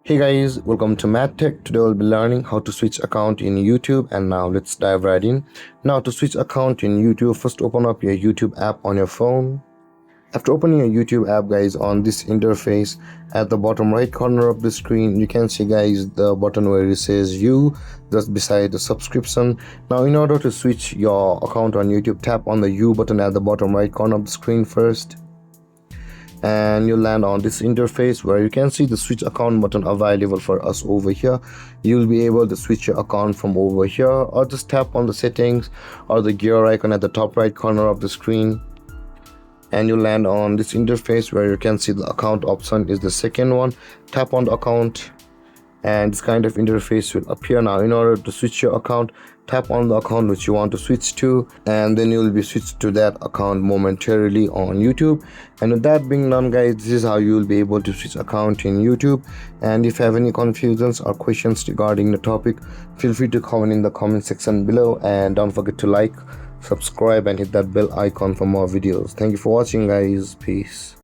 Hey guys, welcome to MadTech. Today we'll be learning how to switch account in YouTube, and now let's dive right in. Now to switch account in YouTube, first open up your YouTube app on your phone. After opening your YouTube app, guys, on this interface at the bottom right corner of the screen, you can see, guys, the button where it says you, just beside the subscription. Now in order to switch your account on YouTube, tap on the you button at the bottom right corner of the screen first, and you'll land on this interface where you can see the switch account button available for us over here. You'll be able to switch your account from over here, or just tap on the settings or the gear icon at the top right corner of the screen, and you land on this interface where you can see the account option is the second one. Tap on the account and this kind of interface will appear. Now in order to switch your account, tap on the account which you want to switch to, and then you will be switched to that account momentarily on YouTube. And with that being done, guys, this is how you will be able to switch account in YouTube. And if you have any confusions or questions regarding the topic, feel free to comment in the comment section below, and don't forget to like, subscribe and hit that bell icon for more videos. Thank you for watching, guys. Peace.